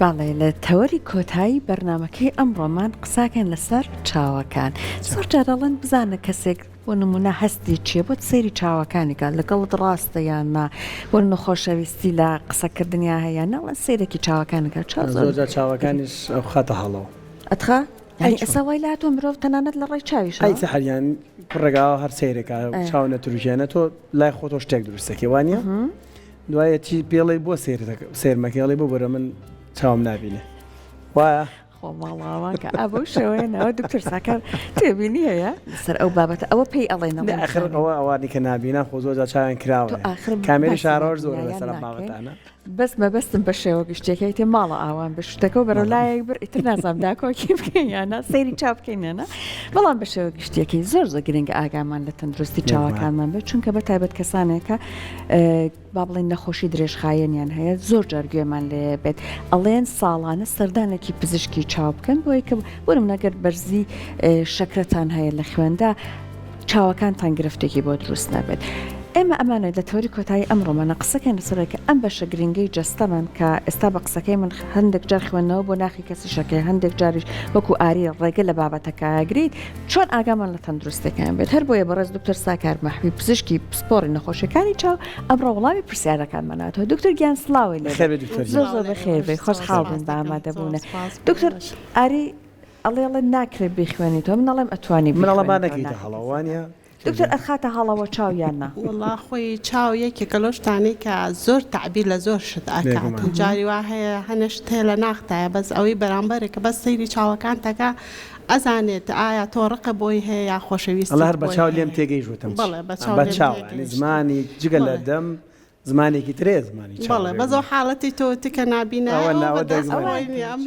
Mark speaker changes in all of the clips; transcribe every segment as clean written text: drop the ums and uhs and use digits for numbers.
Speaker 1: باڵێ لە تەوەری کۆتایی بەرنمەکەی ئەمڕۆمان قساکەن لەسەر چاوەکان. زۆر جارەڵەن بزانە کەسێک بۆ نمونە هەستی چیە بۆ سەیری چاوەکانیکە لەگەڵت ڕاستە یاننا بۆ نەخۆشەویستی لە قسەکردنیا هەیە نەڵە سیرێکی چاوەکانەکە
Speaker 2: زۆر چاوەکانیش ئەو خاتە هەڵەوە
Speaker 1: ئەتخە ئەسا وای لاتۆ مرۆڤ تەنانەت لە ڕێی چاویش
Speaker 2: ئەی سەحریان کوڕێگاوە هەر سیرێکە چاو نەتروژێنە تۆ لای خۆتۆ شتێک دروستەکەی وانە دوایە چی پێڵی بۆ سێرمەکەڵی بۆ بەرە من چاوم نبینێ وایە
Speaker 1: خۆماڵاوانکە ئەبوو شێوەیەنەوە دکتۆر ساکار تێبینی هەیە سەر ئەو بابەتە ئەوە پێی ئەڵێنەوە
Speaker 2: ئەخرەوە ئەوانی کە نبینە خۆ زۆر چاویان کراوە کامێری شارۆژ زۆر لەسەر بابەتانە
Speaker 1: بەس مەبەستم بە شێوە گشتێکی تێ ماڵە ئاوان بە شتەکە و بەرەو لایەک بر ئیتر نازام داکۆکی بکەین یانە سەیری چاو بکەینێنە بەڵام بە شێوە گشتێکی زۆر گرنگە ئاگامان لە تەندروستی چاوەکانمان بێت چونکە بە تایبەت کەسانێکە با بڵێن نەخۆشی درێژخایەنیان هەیە زۆر جار گوێمان لێ بێت ئەڵێن ساڵانە سەردانێکی پزیشکی چاو بکەن بۆی کە وەرم نەگەر بەرزی شەکرەتان هەیە لە خوێندا چاوەکانتان گرفتێکی بۆ دروست نەبێت. ئێمە ئەمانە لە تەوری کۆتایی ئەمڕۆمانە قسەکەن لەسەرەکە ئەم بەشە گرنگەی جەستەمان کە ئێستا بە قسەکەی من هەندێک جار خوێندنەوە بۆ ناخی کەسی شەکەی هەندێک جاریش وەکو ئاری ڕێگە لە بابەتەکەگریت چۆن ئاگامان لە تەندروستەکان بێت هەر بۆیە بەڕێز دکتۆر ساکار مەحوی پزیشکی پسپۆڕی نەخۆشیەکانی چاو ئەمڕۆ وەڵامی پرسیارەکانماناتەوە دکتۆر گیان سڵاوی لێ زۆر بەخێر بێ خۆشحاڵ بن بە ئامادەبوونە دکتۆر ئاری ئەڵێڵێ ناکرێت بخوێنیتەوە منەڵێم ئەتوانی
Speaker 2: منەڵەمانەکەیتە هەڵەوانە
Speaker 1: دکتۆر ئەخاتە هەڵەوە چاویاننا
Speaker 3: وڵا خۆی چاو یەکێکە لەو شتانەی کە زۆر تعبیر لە زۆر شت ئاکات جاری وا هەیە هەنەشت هەیە لە ناختایە بەس ئەوەی بەرامبەرێکە بەس سەیری چاوەکان تەکە ئەزانێت ئایا تۆڕقە بۆی هەیە یا خۆشەویست
Speaker 2: هەر بە چاو لێم تێگەیژوتم بە چاو زمانی جگە لە دەم زمانێکی ترێ زمانی
Speaker 3: بەڵێ بەزەو حاڵەتی تۆ تکە نبینەوە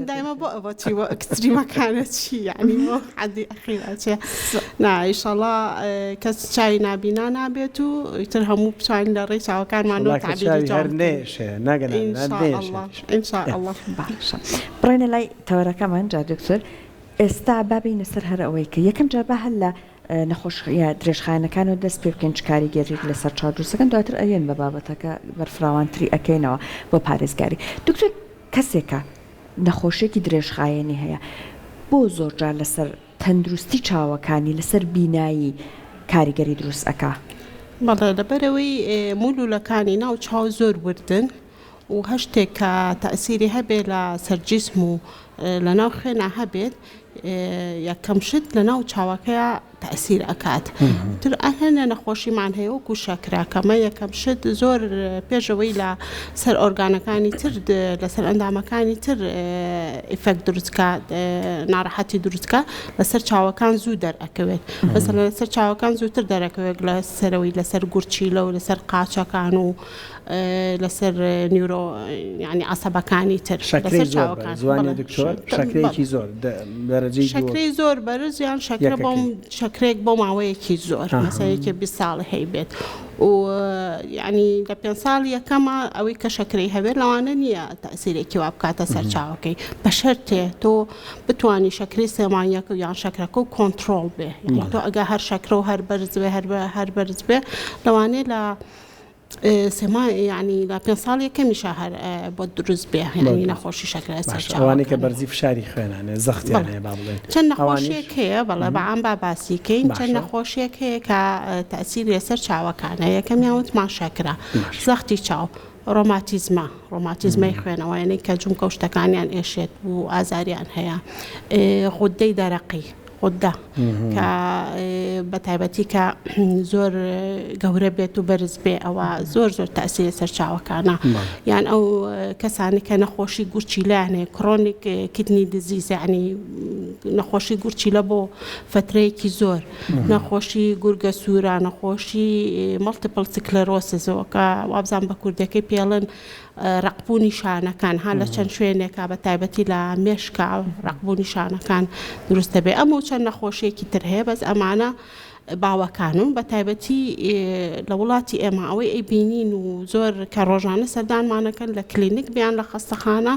Speaker 3: دایمە بۆ ئەوە چیوە ئەکستریمەکانە چی یعنی بۆ حەدی ئەخیرچێ نائیشەڵا کەس چای نبینا نابێت و ئیتر هەموو بچین لە ڕێی چاوەکانمانەوە
Speaker 1: بڕێنە لای تەوەرەکەمان جا دکتۆر ئێستا بابینە سەر هەر ئەوەی کە یەکەم جار بە هەل لە نەخۆشیە درێژخانەکان و دەست پێ بکەین کاریگەریت لەسەر چاودروستەکەن دواتر ئەێن بە بابەتەکە بەرفراوانتری ئەەکەینەوە بۆ پارێزگاری دکتۆر کەسێکە نەخۆشیێکی درێژخایەنی هەیە بۆ زۆرجار لەسەر تەندروستی چاوەکانی لەسەر بینایی کاریگەری دروست ئەکا
Speaker 3: بەڵێ لەبەرەوەی مولولەکانی ناو چاو زۆر وردن و هەشتێک کە تەئسیری هەبێ لە سەرجیسم و لە ناو خوێنە هەبێت یەکەم شت لە ناو چاوەکەیە تەئسیر ئەکات تر ئەهێنە نەخۆشیمان هەیە وەکو شەکراکەمە یەکەم شت زۆر پێشەوەی لە سەر ئۆرگانەکانی تر لەسەر ئەندامەکانی تر ئیفەکت دروستکە ناڕەحەتی دروستکە لەسەر چاوەکان زوو دەرئەکەوێت مەسەڵەن لەسەر چاوەکان زووتر دەرەکەوێت لە سەرەوەی لەسەر گورچیلە و لەسەر قاچەکان و لەسەر نیورۆ ینی عەسەبەکانی تر
Speaker 2: شەکرەی زۆر زوانی دکتۆر شەکرەیەکی زۆر دەرەجەی
Speaker 3: شەکرەی زۆر بەرز یان شەکرە بۆم شەکرێک بۆ ماوەیەکی زۆر مەسەلەیەکی 20 ساڵ هەیبێت و ینی لە 5 ساڵ یەکەمە ئەوەی کە شەکرەی هەبێت لەوانە نییە تەئسیرێکی وا بکاتە سەر چاوەکەی بە شەرتێ تۆ بتوانی شەکری سێمانیەکە یان شەکرەکە و کۆنتڕۆڵ بێ یعنی تۆ ئەگە هەر شەکرە و هەر بەرز بێ هەر بەرز بێ لەوانەیە لە سێما ینی لە 5 ساڵ یەکەمیشە هەر بۆ دروست بێ ینی نەخۆشی شەکرە سەر چاوەکە
Speaker 2: ئەوانەی کە بەرزی فشاری خوێنانێ زەختیان هەیە با بڵێن
Speaker 3: چەند نەخۆشیەک هەیە بەڵێ بەعام با باسیکەین چەند نەخۆشیەک هەیە کە تەئسیری لەسەر چاوەکانە یەکەمیان وتمان شەکرە زەختی چاو ڕۆماتیزمەی خوێنەوە یعنی کە جومکە و شتەکانیان ئێشێت و ئازاریان هەیە غودەی دەرەقی غودە کە بە تایبەتی کە زۆر گەورە بێت و بەرز بێ ئەوە زۆر تەئسیری سەر چاوەکانە یان ئەو کەسانی کە نەخۆشی گورچیلەیان هەیە کڕۆنیک کیدنی دیزیز یعنی نەخۆشی گورچیلە بۆ فترەیەکی زۆر نەخۆشی گورگە سوورە نەخۆشی مەڵتیپڵ سکلێرۆسیسەوە کە وابزان بە کوردەکەی پێڵن ڕقبوونی شانەکان ها لە چەند شوێنێکە بە تایبەتی لە مێشکە ڕقبوونی شانەکان دروستە بێ ئەمە چەند نەخۆشیەکی تر هەیە بەس ئەمانە باوەکانم بە تایبەتی لە وڵاتی ئێمە ئەوەی ئەیبینین و زۆر کە ڕۆژانە سەردانمانەکەن لە کلینیک بیان لە خەستەخانە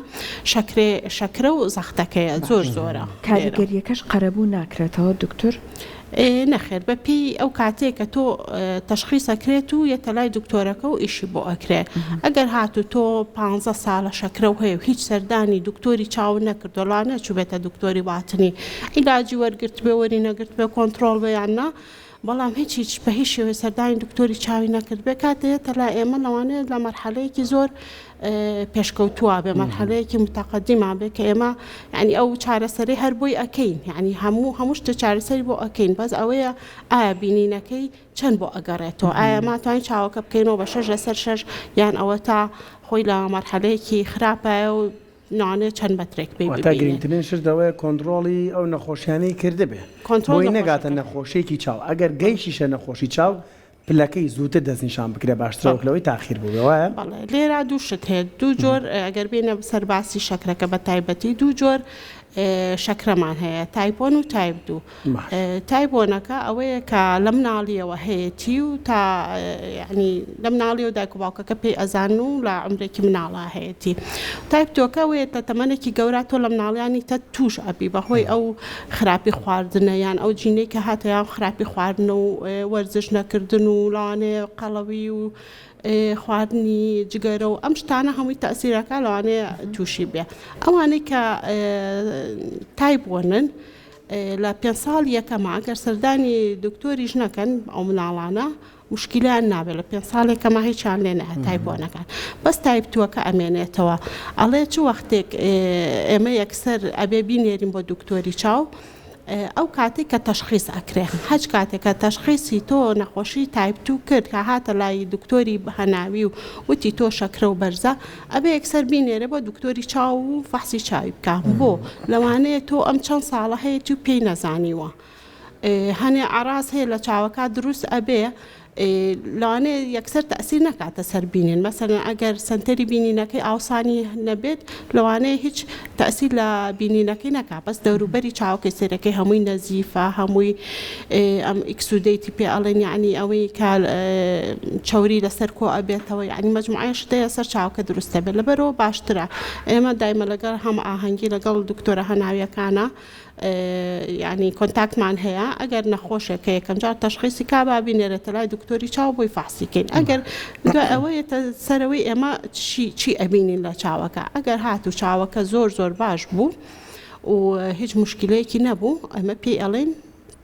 Speaker 3: شەکرە و زەختەکەیە زۆرە
Speaker 1: کاریگەریەکەش قەرەبوو ناکرێتەوە دکتۆر
Speaker 3: نەخێر بە پێی ئەو کاتێک کە تۆ تەشخیصەکرێت و یەتە لای دکتۆرەکە و ئیشی بۆ ئەکرێ ئەگەر هاتو تۆ 15 ساڵە شەکرە و هەیە و هیچ سەردانی دکتۆری چاو نەکردوڵانە چوو بێتە دکتۆری واتنی عیلاجی وەرگرت بێ وەری نەگرت بێ کۆنتڕۆڵ بەیاننا بەڵام هیچ بە هیچ شێوەیە سەردانی دکتۆری چاوی نەکرد بێ کاتێتە لا ئێمە لەوانەیە لە مەرحەلەیەکی زۆر پێشکەوتووە بێ مەرحەلەیەکی متەقەدیما بێ کە ئێمە ینی ئەو چارەسەری هەر بۆی ئەکەین یعنی هەموو شتە چارەسەری بۆ ئەکەین بەس ئەوەیە ئایا بینینەکەی چەند بۆ ئەگەڕێتەوە ئایا ماتوانین چاوەکە بکەینەوە بە 6 لەسەر 6 یان ئەوە تا خۆی لە مەرحەلەیەکی خراپە و نوانێ چەند بەترێک پێی
Speaker 2: تا گرنگترین شتەوەیە کۆنتڕۆڵی ئەو نەخۆشیانەی کردبێ بۆی نەگاتە نەخۆشیێکی چاو ئەگەر گەیشیشە نەخۆشی چاو پلەکەی زووتر دەستنیشان بکرێ باشترەوەکلەوەی تاخیر بووەوەە
Speaker 3: لێرا دوو شت هەیە دوو جۆر ئەگەر بێنە سەرباسی شەکرەکە بە تایبەتی دوو جۆر شەکرەمان هەیە تایپۆن و تایپ دوو تایپۆنەکە ئەوەیە کە لە مناڵیەوە هەیەی و تا ینی لە مناڵی و دایک و باوکەکە پێی ئەزان و لە عمرێکی مناڵە هەیەی تایپ تۆکە وێت تە تەمەنێکی گەورە تۆ لە مناڵیانی تە توش ئەبی بەهۆی ئو خراپی خواردنە یان ئەو جینەی کە هاتەیان خراپی خواردن و وەرزش نەکردن و لاانێ قەڵەوی و خواردنی جگەرە و ئەم شتانە هەمووی تەسیرەکە لەوانەیە تووشی بێ ئەوانەی کە تایبۆنن لە 5 ساڵ یەکەمە ئەگەر سەردانی دکتۆریش نەکەن ئەو مناڵانە مشکلیان نابێت لە 5 ساڵێکەمە هیچیان لێ نەهە تایبۆنەکان بەس تایپتووەکە ئەمێنێتەوە ئەڵێ چ وەختێک ئێمە یەکسەر ئەبێ بینێرین بۆ دکتۆری چاو ئەو کاتێک کە تەشخیص ئەکرێ هەچ کاتێکە تەشخیصی تۆ نەخۆشی تایپتو کرد کە هاتە لای دکتۆری هەناوی و وتی تۆ شەکرە و بەرزە ئەبێ یەکسەر بینێرە بۆ دکتۆری چاو و فەحسی چاوی بکە بۆ لەوانەیە تۆ ئەم چەند ساڵە هەیە و پێی نەزانیوە هەنێ ئاراز هەیە لە چاوەکە دروست ئەبێ لەوانەیە یەکسەر تەسیر نەکاتە سەر بینین مەسەرەن ئەگەر سنتەری بینینەکەی ئاوسانی نەبێت لەوانەیە هیچ تەسیر لە بینینەکەی نەکات بەس دەوروبەری چاوکەی سێرەکەی هەمووی نەزیفە هەمووی ئەم ئیکسودەیتی پێ ئەڵێن یعنی ئەوەی کە چاوری لەسەر کۆ ئەبێتەوە یعنی مەجموعە شتەیە سەر چاوکە دروستە بێت لەبەرەوە باشترە ئێمە دایمە لەگەڵ هەم ئاهەنگی لەگەڵ دکتۆرە هەناویەکانە ینی کۆنتاکتمان هەیە ئەگەر نەخۆشێکە یەکەم جار تەشخیصی کا بابینێرێتە لای دکتۆری چاو بۆی فحسیکەین ئەگەر ئەوەیە سەرەوەی ئێمە چی ئەبینین لە چاوەکە ئەگەر هات و چاوەکە زۆر باش بوو و هیچ مشکلەیەکی نەبوو ئەمە پێی ئەڵێن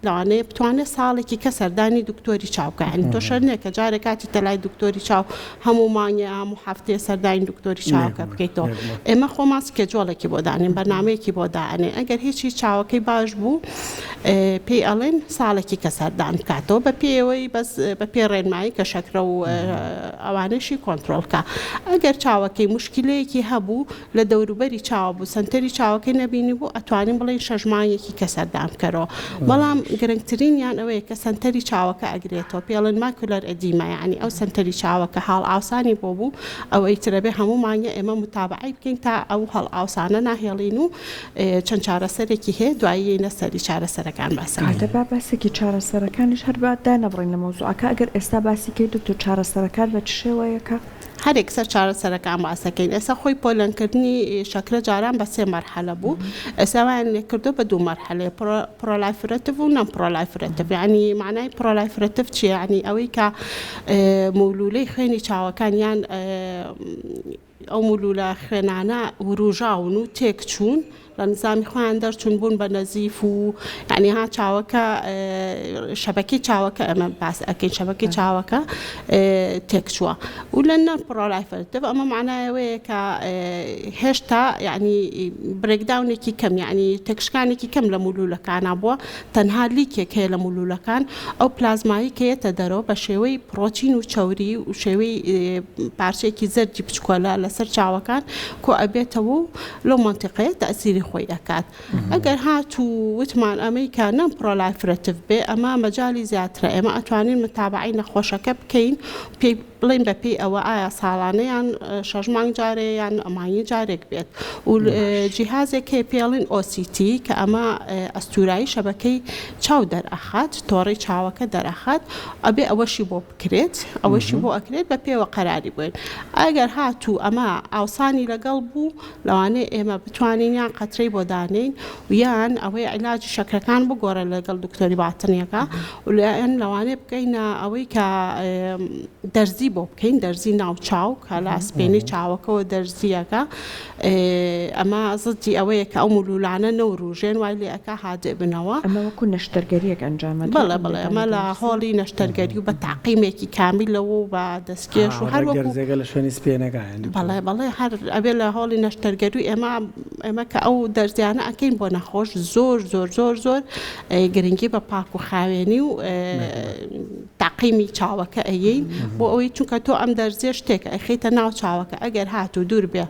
Speaker 3: لەوانەیە بتوانێت ساڵێکی کە سەردانی دکتۆری چاوکە ینی تۆ شەرنێکە جارێک کاتی تەلای دکتۆری چاو هەموو مانگە هەموو هەفتەیە سەردانی دکتۆری چاوکە بکەیتەوە ئێمە خۆمان سکێجۆڵێکی بۆ دانین بەرنامەیەکی بۆ دانێ ئەگەر هیچی چاوەکەی باش بوو پێی ئەڵێن ساڵێکی کە سەردان بکاتەوە بە پێوەی بەس بە پێ ڕێنمایی کە شەکرە و ئەوانشی کۆنتترۆلکە ئەگەر چاوەکەی مشکلەیەکی هەبوو لە دەوروبەری چاوە بوو سنتەری چاوەکەی نەبینی بوو ئەتوانین بڵێن شەژمانیەکی کە سەردان بکەرەوە بەڵام گرنگترینیان ئەوەیە کە سنتەری چاوەکە ئەگرێتەوە پێڵن ماکولەر ئەدیمە یعنی ئەو سنتەری چاوەکە هاڵ ئاسانی بۆ بوو ئەوەی ترەبێ هەموو مانگە ئێمە متابعی بکەین تا ئەو هەڵ ئاسانە ناهێڵین و چەند چارەسەرێکی هەیە دوایی نەسەری چارەسەرەکان
Speaker 1: باسەکە باسێکی چارەسەرەکانیش هەر بەدا نەبڕین لە مۆزوعەکە ئەگەر ئێستا باسیکەی دکتۆر چارەسەرەکان بە چ شێوەیەکە
Speaker 3: هەرێک سەر چارەسەرەکان باسەکەین ئێستا خۆی پۆلەنکردنی شەکرە جاران بە 3 مەرحەلە بوو ئێستاوان لێ کردو بە 2 مەرحەلەیە پرۆلایفرەتیڤ و نەمپرۆلایفرەتیڤ یعنی معنای پرۆلایفرەتیڤ چییە یعنی ئەوەی کە مولولەی خوێنی چاوەکانیان ئەو مولولە خوێنانە وروژاون و تێک چوون لە نظامی خۆیان دەرچوون بوون بە نەزیف و یعنی ها چاوەکە شەبەکەی چاوەکە ئەمە باس ئەکەین شەبەکەی چاوەکە تێکچووە و لە نەمپرۆلایفرەتیڤ ئەمە معنایەوەیە کە هێشتا یعنی برێکداونێکی کەم یعنی تێکشکانێکی کەم لە مولولەکانە بووە تەنها لیکێک هەیە لە مولولەکان ئەو پلازمایی کەیەتە دەرەوە بە شێوەی پرۆتین و چەوری و شێوەی پارچەیەکی زەرجی بچکۆلە لەسەر چاوەکان کۆ ئەبێتەوە و لەو مەنتیقەیە تەسیری خۆی دەکات ئەگەر هات و وتمان ئەمریکا نەمپرۆلایفرەتیڤ بێ ئەمە مەجای زیاترە ئێمە ئەتوانین متابعی نەخۆشەکە بکەین بڵین بەپی ئەوە ئایا ساڵانەیان 6 مانگ جارەیان ئەمانی جارێک بێت و جیهازێکی پێڵین OCT کە ئەمە ئەستورایی شەبەکەی چاو دەرئەخات تۆڕی چاوەکە دەرەخات ئەبێ ئەوەشی بۆ بکرێت ئەوەشی بۆ ئەکرێت بە پێوە قەراری بووین ئەگەر هاتوو ئەمە ئاوسانی لەگەڵ بوو لەوانەیە ئێمە بتوانین یان قەترەی بۆ دانین و یان ئەوەی عیلاجی شەکرەکان بگۆڕە لەگەڵ دکتۆری باتنیەکە و لەوانەیە بکەینە ئەوەی کە دەرزی بۆ بکەین دەرزی ناو چاو کە لە ئەسپێنی چاوەکەەوە دەرزیەکە ئەمە زدی ئەوەیە کە ئەو مولولانە نەوروژێن وای لێ ئەکا هادێ بنەوە
Speaker 1: ئەمە وەکو نەشتەرگەریەک ئەنجامە
Speaker 3: بەڵێ ئەمە لە هۆڵی نەشتەرگەری و بە تاقیمێکی کامیلەوە و بە دەستکێش و هەر
Speaker 2: گەرزێگە لە شوێنی سپێنەکان
Speaker 3: بەڵێ هەر ئەبێ لە هۆڵی نەشتەرگەری ئێمە کە ئەو دەرزیانە ئەکەین بۆ نەخۆش زۆر گرنگی بە پاک و خاوێنی و تاقیمی چاوەکە ئەیین بۆ ئەوەی چونکە تۆ ئەم دەرزێ شتێکە ئەخیتە ناو چاوەکە ئەگەر هاتوو دوور بێ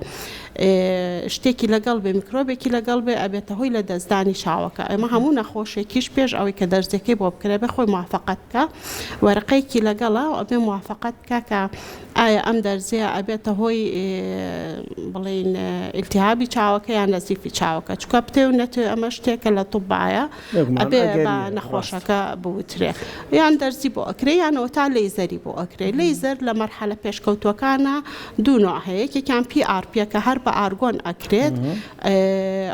Speaker 3: شتێکی لەگەڵ بێ میکرۆبێکی لەگەڵ بێ ئەبێتە هۆی لە دەستدانی چاوەکە ئەمە هەموو نەخۆشێکیش پێش ئەوەی کە دەرزەکەی بۆ بکرێ بە خۆی موافقەت بکە وەرقەیەکی لەگەڵە ئەبێ موافقەت بکە کە ئایا ئەم دەرزەیە ئەبێتە هۆی بڵین ئیلتیهابی چاوەکە یان نەزیفی چاوەکە چکە بتێ نەتێ ئەمە شتێکە لە توبایە ئەبێ بە نەخۆشەکە بوترێ یان دەرزی بۆ ئەکرێ یانەوە تا لەیزەری بۆ ئەکرێ لەیزەر لە مەرحەلە پێشکەوتوەکانە دوو نوع هەیە یەکێکیان PRP کە هەر بە ئارگۆن ئەکرێت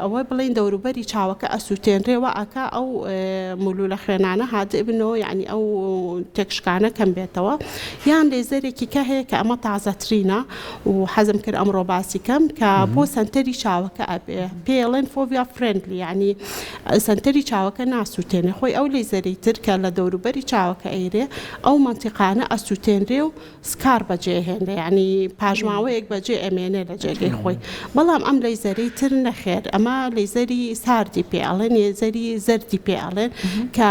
Speaker 3: ئەوە بڵین دەوروبەری چاوەکە ئەسووتێنرێەوە ئەکا ئەو مولولە خوێنانە هادێ بنەوە یعنی ئەو تێکشکانە کەم بێتەوە یان لێزەرێکی کە هەیە کە ئەمە تازەترینە و حەزم کرد ئەمڕۆ باسی کەم کە بۆ سنتەری چاوەکە ئەبێ پێڵێن فۆڤیا فرێندلی یعنی سنتەری چاوەکە ناسووتێنێ خۆی ئەو لێزەری تر کە لە دەوروبەری چاوەکە ئەیرێ ئەو منتیقانە ئەسووتێنرێ و سکار بەجێهێنێ ینی پاژماوەیەک بەجێ ئەمێنێ لە جێگەی خۆی بەڵام ئەم لەیزەری تر نەخێر ئەمە لەیزەری ساردی پێڵێن لێزەری زەردی پێڵێن کە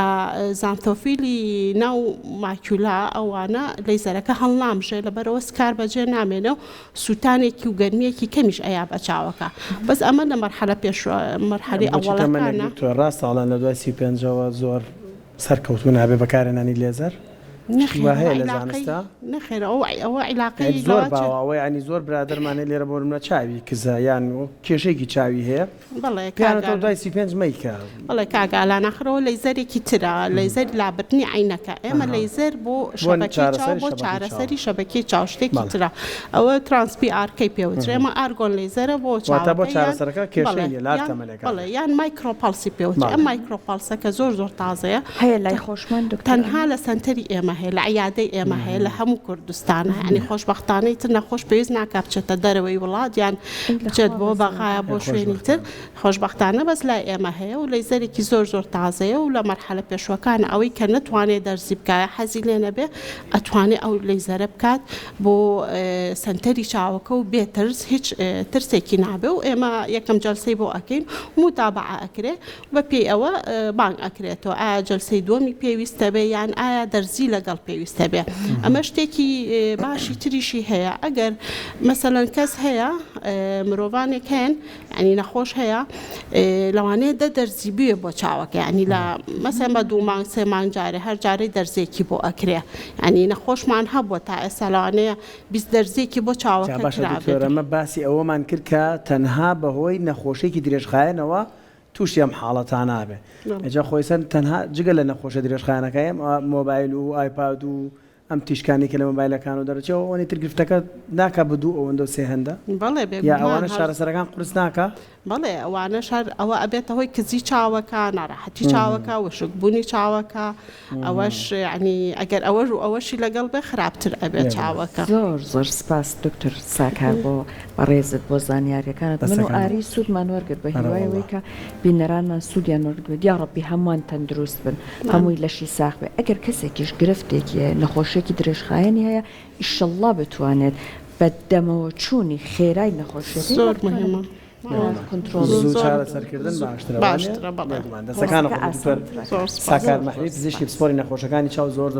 Speaker 3: زانتۆفیلی ناو ماکیولا ئەوانە لەیزەرەکە هەڵنامژێ لەبەرەوە سکار بەجێ نامێنە و سووتانێکی و گەرمیەکی کەمیش ئەیا بە چاوەکە بەس ئەمە لە مەرحەلە پێش مەرحەلی ئەوڵەکانە
Speaker 2: ڕاست ساڵان لە دوای 35ەوە زۆر سەرکەوتون هەبێ بەکارهێنانی لێزەر
Speaker 3: نەخێر ئەوە عیلاقی
Speaker 2: زۆر باوەوەی ینی زۆر برادرمانێ لێرە بۆرمە چاوی کزە یان کێشێکی چاوی هەیە دوای 35 مەیکە
Speaker 3: بەڵێ کاگالان ناخرەوە لەیزەرێکی ترە لەیزەر لابردنی عینەکە ئێمە لەیزەر بۆ شەبەکەی چاو بۆ چارەسەری شەبەکەی چاو شتێکی ترە ئەوە ترانسپی ئارکەی پێوترێ ئێمە ئارگۆن لەیزەرە بۆ
Speaker 2: بۆ چارەسەرەکە کێشەیە لاتەمەلەکە
Speaker 3: بەڵێ یان مایکرۆپالسی پێوترێ ئەم مایکرۆپالسەکە زۆر تازەیە
Speaker 1: هەیە لای خۆشمەند
Speaker 3: تەنها لە سنتەری ئێمە هەیە لە عیادەی ئێمە هەیە لە هەموو کوردستانە ینی خۆشبەختانەی تر نەخۆش پێویست ناکا بچێتە دەرەوەی وڵات یان بچێت بۆ بەغایە بۆ شوێنی تر خۆشبەختانە بەس لای ئێمە هەیە و لەیزەرێکی زۆر تازەیە و لە مەرحەلە پێشوەکانە ئەوەی کە نەتوانێت دەرزی بکایە حەزی لێ نەبێ ئەتوانێت ئەو لەیزەرە بکات بۆ سنتەری چاوەکە و بێترس هیچ ترسێکی نابێ و ئێمە یەکەم جەلسەی بۆ ئەکەین متابعە ئەکرێ بە پێی ئەوە بانگ ئەکرێتەوە ئایا جەلسەی دووەمی پێویستە بێ یان ئایا دەرزی لەگەڵ پێویستە بێ ئەمە شتێکی باشی تریشی هەیە ئەگەر مەسەلەن کەس هەیە مرۆڤانێک هەن ینی نەخۆش هەیە لەوانەیە دەرزی بێ بۆ چاوەکە ینی لە مەسەن بە 2 مانگ 3 مانگ جارێ هەر جارەی دەرزێکی بۆ ئەکرێ ینی نەخۆشمان هەبووە تا ئێستا لەوانەیە 20 دەرزێکی بۆ چاوەکە
Speaker 2: ئەمە باسی ئەوەمان کرد کە تەنها بەهۆی نەخۆشێکی درێژخایەنەوە تووشی ئەم حاڵەتان نابێ ئەجا خۆیسەن تەنها جگە لە نەخۆشە درێژخایەنەکەی مۆبایل و ئایپاد و ئەم تیشکانی کە لە مۆبایلەکان و دەرەچەوە ئەوەی ترگرفتەکە ناکە بدوو ئەوەندە سێ هەندە یا ئەوانە شارەسەرەکان قورس ناکە
Speaker 3: بەڵێ ئەوانە شار ئەوە ئەبێتە هۆی کزی چاوەکە ناڕەحەتی چاوەکە وشکبوونی چاوەکە ئەوەش ینی ئەگەر ئەوەشی لەگەڵ بێ خراپتر ئەبێت چاوەکە
Speaker 1: زۆر سپاس دکتۆر ساکار بۆ بەڕێزت بۆ زانیاریەکانت من و ئاری سوودمان وەرگرت بە هیوایەوەی کە بینەرانمان سوودیان وەرگرت یا ڕەبی هەمووان تەندروست بن هەمووی لەشی ساخ بێ ئەگەر کەسێکیش گرفتێکی نەخۆشیێکی درێژخایەنی هەیە ئیشەڵڵا بتوانێت بە دەمەوە چوونی خێرای نەخۆشیێتی
Speaker 3: زۆر مهمە
Speaker 2: چارەسەرکردن باشترە دەستەکان ساکار مەحریف پزیشکی پسپۆری نەخۆشەکانی چاو زۆر